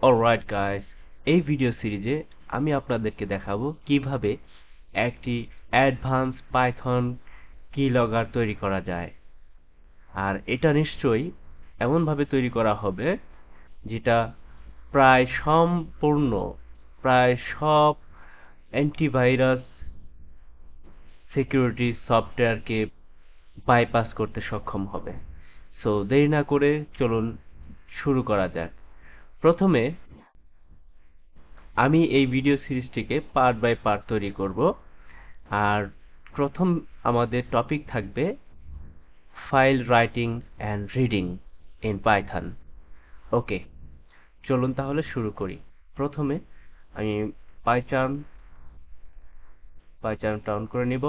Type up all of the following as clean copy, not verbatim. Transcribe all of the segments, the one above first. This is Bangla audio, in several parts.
অলরাইট গাইস, এই ভিডিও সিরিজে আমি আপনাদেরকে দেখাবো কিভাবে একটি অ্যাডভান্স পাইথন কিলগার তৈরি করা যায়। আর এটা নিশ্চয়ই এমনভাবে তৈরি করা হবে যেটা প্রায় সম্পূর্ণ, প্রায় সব অ্যান্টিভাইরাস সিকিউরিটি সফটওয়্যারকে বাইপাস করতে সক্ষম হবে। সো দেরি না করে চলুন শুরু করা যাক। প্রথমে আমি এই ভিডিও সিরিজটিকে পার্ট বাই পার্ট তৈরি করব। আর প্রথম আমাদের টপিক থাকবে file writing and reading in Python. Okay, চলুন তাহলে শুরু করি। প্রথমে আমি পাইথন পাইথন ডাউন করে নিব।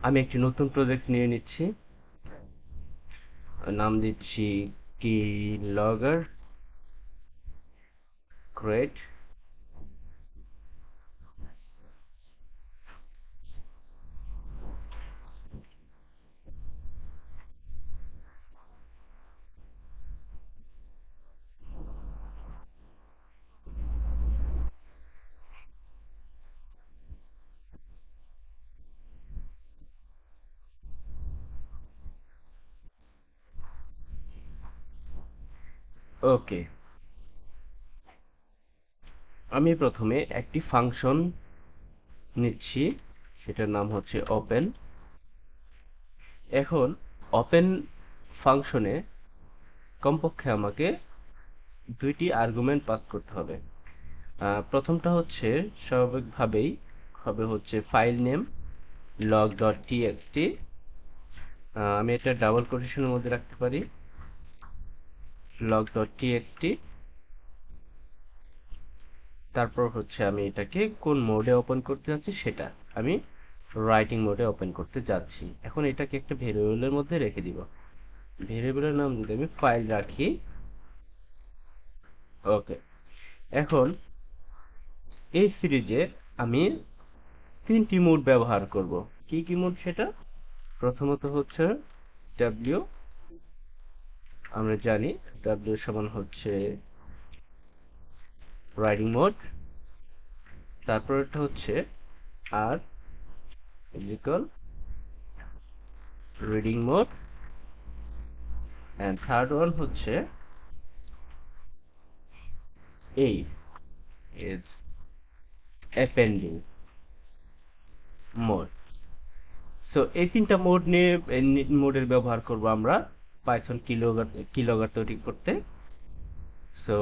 আমি একটি নতুন প্রজেক্ট নিয়ে নিচ্ছি, নাম দিচ্ছি Keylogger create। ওকে, আমি প্রথমে একটি ফাংশন নিচ্ছি, সেটার নাম হচ্ছে ওপেন। এখন ওপেন ফাংশনে কমপক্ষে আমাকে দুইটি আর্গুমেন্ট পাস করতে হবে। প্রথমটা হচ্ছে স্বাভাবিকভাবেই হবে হচ্ছে ফাইল নেম log.txt। আমি এটা ডাবল কোটেশনের মধ্যে রাখতে পারি, log.txt। তারপর হচ্ছে আমি এটাকে কোন মোডে ওপেন করতে যাচ্ছি, সেটা আমি রাইটিং মোডে ওপেন করতে যাচ্ছি। এখন এটাকে একটা ভেরিয়েবলের মধ্যে রেখে দিব। ভেরিয়েবলের নাম যদি আমি ফাইল রাখি। ওকে, এখন এই সিরিজে আমি তিনটি মোড ব্যবহার করব। কি কি মোড সেটা? প্রথমত হচ্ছে ডাব্লিউ, আমরা জানি ডাব্লিউ সমান হচ্ছে রাইটিং মোড। তারপর এটা হচ্ছে R equal reading mode, and third one হচ্ছে এই ইজ অ্যাপেন্ডিং মোড। সো এই তিনটা মোডের ব্যবহার করব আমরা পাইথন কিলগার তৈরি করতে। সো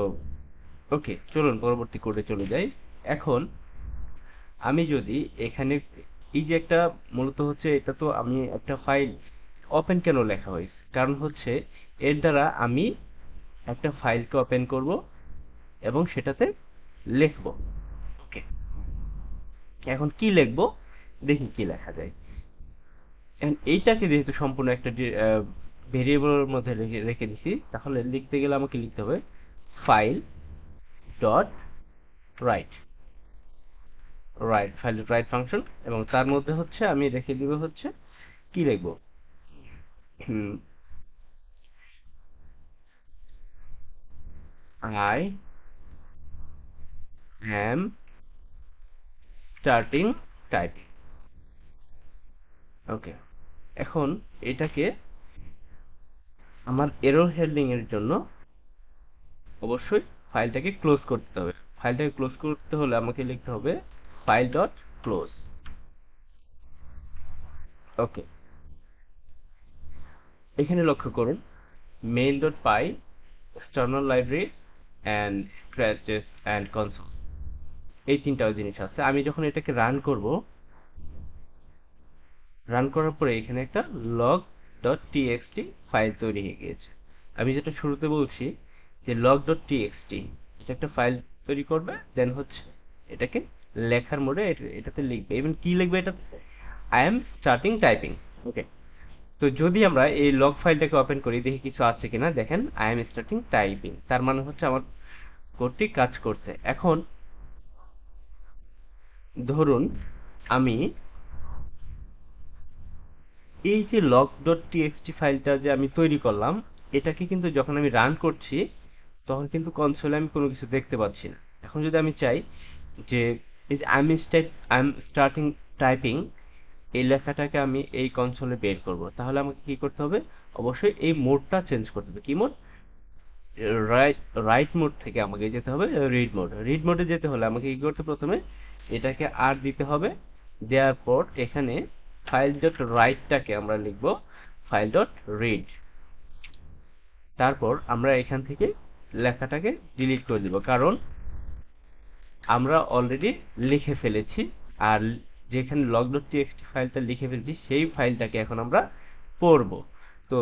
ওকে, চলুন পরবর্তী কোডে চলে যাই। এখন আমি যদি এখানে এই যে একটা, মূলত হচ্ছে এটা তো আমি একটা ফাইল ওপেন কেন লেখা হয়েছে, কারণ হচ্ছে এর দ্বারা আমি একটা ফাইলকে ওপেন করব এবং সেটাতে লিখব। ওকে, এখন কি লিখব, দেখি কি লেখা যায়। এইটাকে যেহেতু সম্পূর্ণ একটা ভেরিয়েবলের মধ্যে রেখে দিছি, তাহলে লিখতে গেলে আমাকে লিখতে হবে file dot right, file right function. এবং তার মধ্যে হচ্ছে আমি রেখে দিব হচ্ছে কি লিখব, আই অ্যাম স্টার্টিং টাইপিং। ওকে, এখন এটাকে আমার এরর হ্যান্ডলিং এর জন্য অবশ্যই ফাইলটাকে ক্লোজ করতে হবে। ফাইলটাকে ক্লোজ করতে হলে আমাকে লিখতে হবে ফাইল ডট ক্লোজ। ওকে, এখানে লক্ষ্য করুন main dot pi, external library and scratches and console, এই তিনটা জিনিস আছে। আমি যখন এটাকে রান করব, রান করার পরে এখানে একটা লগ ডট টিএক্সটি ফাইল তৈরি হয়ে গিয়েছে। আমি যেটা শুরুতে বলছি যে লগ ডট টিএক্সটি, এটা একটা ফাইল তৈরি করবে, দেন হচ্ছে এটাকে লেখার মোডে এটাতে লিখবে। এবং কি লিখবে, এটা আই এম স্টার্টিং টাইপিং। ওকে, তো যদি আমরা এই লগ ফাইলটাকে ওপেন করি দেখি কিছু আছে কিনা, দেখেন আই এম স্টার্টিং টাইপিং, তার মানে হচ্ছে আমার কোডটি কাজ করছে। এখন ধরুন আমি এই যে লগ ডট টিএক্সটি ফাইলটা যে আমি তৈরি করলাম, এটাকে কিন্তু যখন আমি রান করছি তখন কিন্তু কনসোলে আমি কোনো কিছু দেখতে পাচ্ছি না। এখন যদি আমি চাই যে এই যে আই এম স্টার্টিং টাইপিং, এই লেখাটাকে আমি এই কনসোলে বের করব, তাহলে আমাকে কি করতে হবে? অবশ্যই এই মোডটা চেঞ্জ করতে হবে। কি মোড? রাইট রাইট মোড থেকে আমাকে যেতে হবে রিড মোড। রিড মোডে যেতে হলে আমাকে কি করতে, প্রথমে এটাকে আর দিতে হবে। দেওয়ার পর এখানে ফাইল ডট রাইটটাকে আমরা লিখব ফাইল ডট রিড। তারপর আমরা এখান থেকে লেখাটাকে ডিলিট করে দিব, কারণ আমরা অলরেডি লিখে ফেলেছি। আর যেখানে লগ ডট টিএক্সটি ফাইলটা লিখে ফেলেছি সেই ফাইলটাকে এখন আমরা পড়ব। তো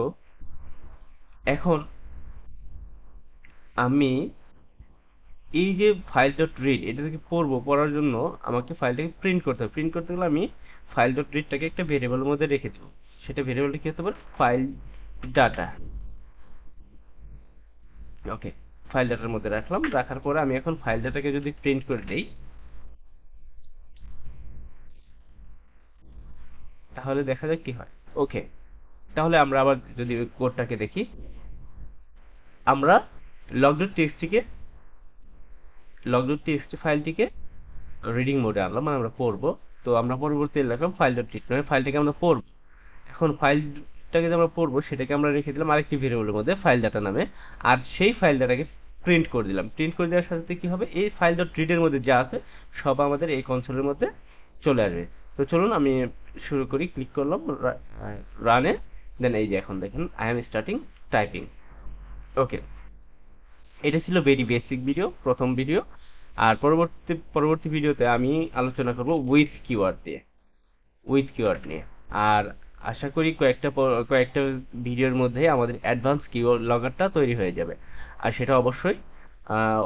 এখন আমি এই যে ফাইল ডট রিড, এটা থেকে পড়বো, পড়ার জন্য আমাকে ফাইলটাকে প্রিন্ট করতে হবে। প্রিন্ট করতে গেলে আমি ফাইল ডট রিডটাকে একটা ভেরিয়েবলের মধ্যে রেখে দেবো। সেটা ভেরিয়েবলটা কি হতে পারে? File data. ওকে, ফাইল ডাটার মধ্যে রাখলাম। রাখার পরে আমি এখন ফাইল ডাটাকে যদি প্রিন্ট করে দেই, তাহলে দেখা যাক কি হয়। ওকে, তাহলে আমরা আবার যদি কোডটাকে দেখি, আমরা log dot TXT log dot TXT ফাইলটিকে রিডিং মোডে আনলাম, মানে আমরা পড়বো। তো আমরা পরবর্তী লিখলাম ফাইল ডট রিড, মানে ফাইলটাকে আমরা পড়বো। এখন ফাইলটাকে যে আমরা পড়বো সেটাকে আমরা রেখে দিলাম আরেকটি ভেরিয়েবলের মধ্যে ফাইল ডাটা নামে। আর সেই ফাইল ডাটাকে প্রিন্ট করে দিলাম। প্রিন্ট করে দেওয়ার সাথে সাথে কি হবে, এই ফাইল ডট রিড এর মধ্যে যা আছে সব আমাদের এই কনসোলের মধ্যে চলে আসবে। তো চলুন আমি শুরু করি। ক্লিক করলাম রানে। দেন এই যে এখন দেখেন আই এম স্টার্টিং টাইপিং। ওকে, এটা ছিল ভেরি বেসিক ভিডিও, প্রথম ভিডিও। আর পরবর্তী ভিডিওতে আমি আলোচনা করব উইথ কিওয়ার্ড নিয়ে। আর আশা করি কয়েকটা ভিডিওর মধ্যে আমাদের অ্যাডভান্স কিওয়ার্ড লগারটা তৈরি হয়ে যাবে। আর সেটা অবশ্যই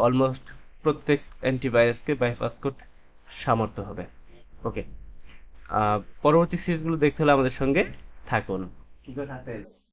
অলমোস্ট প্রত্যেক অ্যান্টিভাইরাসকে বাইপাস করতে সামর্থ্য হবে। ওকে, পরবর্তী সিরিজগুলো দেখতে হলে আমাদের সঙ্গে থাকুন। ঠিক আছে।